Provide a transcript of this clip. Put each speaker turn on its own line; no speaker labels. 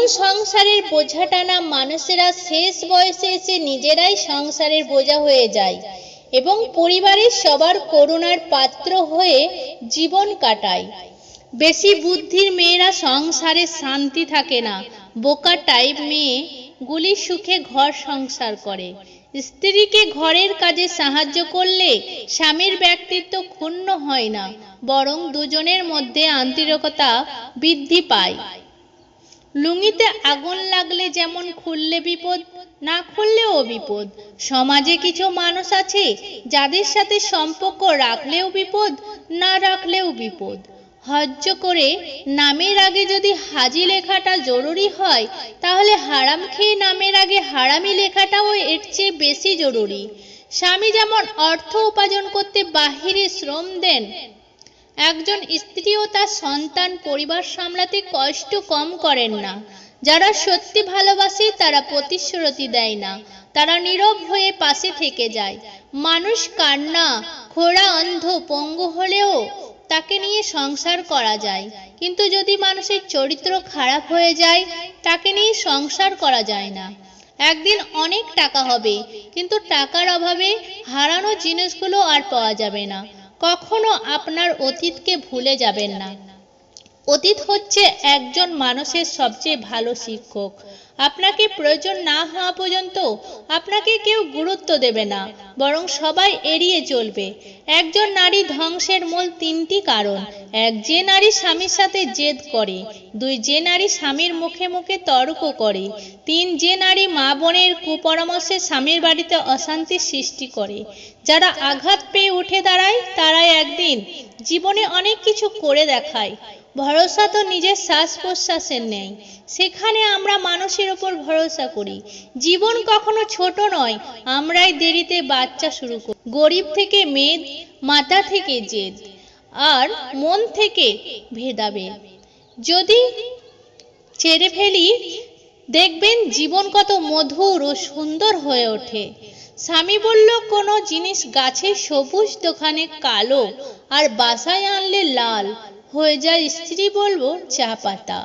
জীবন সংসারের বোঝা টানা মানুষেরা শেষ বয়সে এসে নিজেরাই সংসারের বোঝা হয়ে যায় এবং পরিবারের সবার করুণার পাত্র হয়ে জীবন কাটায়। বেশি বুদ্ধির মেয়েরা সংসারে শান্তি থাকে না। বোকা টাইপ মেয়ে গুলি সুখে ঘর সংসার করে। স্ত্রীকে ঘরের কাজে সাহায্য করলে স্বামীর ব্যক্তিত্ব ক্ষুণ্ণ হয় না, বরং দুজনের মধ্যে আন্তরিকতা বৃদ্ধি পায়। লুঙ্গিতে আগুন লাগলে যেমন খুললে বিপদ, না খুললেও বিপদ। সমাজে কিছু মানুষ আছে যাদের সাথে সম্পর্ক রাখলেও বিপদ, না রাখলেও বিপদ। হজ্জ করে নামের আগে যদি হাজি লেখাটা জরুরি হয়, তাহলে হারাম খেয়ে নামের আগে হারামি লেখাটাও এর চেয়ে বেশি জরুরি। স্বামী যেমন অর্থ উপার্জন করতে বাহিরে শ্রম দেন, একজন স্ত্রীও তার সন্তান পরিবার সামলাতে কষ্ট কম করেন না। যারা সত্যি ভালোবাসে তারা প্রতিশ্রুতি দেয় না, তারা নীরব হয়ে পাশে থেকে যায়। মানুষ কান্না, খোড়া, অন্ধ, পঙ্গু হলেও তাকে নিয়ে সংসার করা যায়, কিন্তু যদি মানুষের চরিত্র খারাপ হয়ে যায় তাকে নিয়ে সংসার করা যায় না। একদিন অনেক টাকা হবে, কিন্তু টাকার অভাবে হারানো জিনিসগুলো আর পাওয়া যাবে না। কখনো আপনার অতীতকে ভুলে যাবেন না। অতীত হচ্ছে একজন মানুষের সবচেয়ে ভালো শিক্ষক। আপনাকে প্রয়োজন না হওয়া পর্যন্ত আপনাকে কেউ গুরুত্ব দেবে না, বরং সবাই এড়িয়ে চলবে। একজন নারী ধ্বংসের মূল তিনটি কারণ: এক, যে নারী স্বামীর সাথে জেদ করে; দুই, যে নারী স্বামীর মুখে মুখে তর্ক করে; তিন, যে নারী মা বোনের কুপরামর্শে স্বামীর বাড়িতে অশান্তি সৃষ্টি করে। যারা আঘাত পেয়ে উঠে দাঁড়ায় তারাই একদিন জীবনে অনেক কিছু করে দেখায়। ভরসা তো নিজের শ্বাস প্রশ্বাসের নেই, সেখানে আমরা মানুষের উপর ভরসা করি। জীবন কখনো ছোট নয়, আমরাই দেরিতে বাচ্চা শুরু করি। গরিব থেকে মেদ, মাথা থেকে জেদ, আর মন থেকে ভেদাভেদ যদি ছেড়ে ফেলি, দেখবেন জীবন কত মধুর ও সুন্দর হয়ে ওঠে। স্বামী বলল, কোনো জিনিস গাছে সবুজ, দোকানে কালো, আর বাসায় আনলে লাল হয়ে যায়। স্ত্রী বলবো, চা পাতা।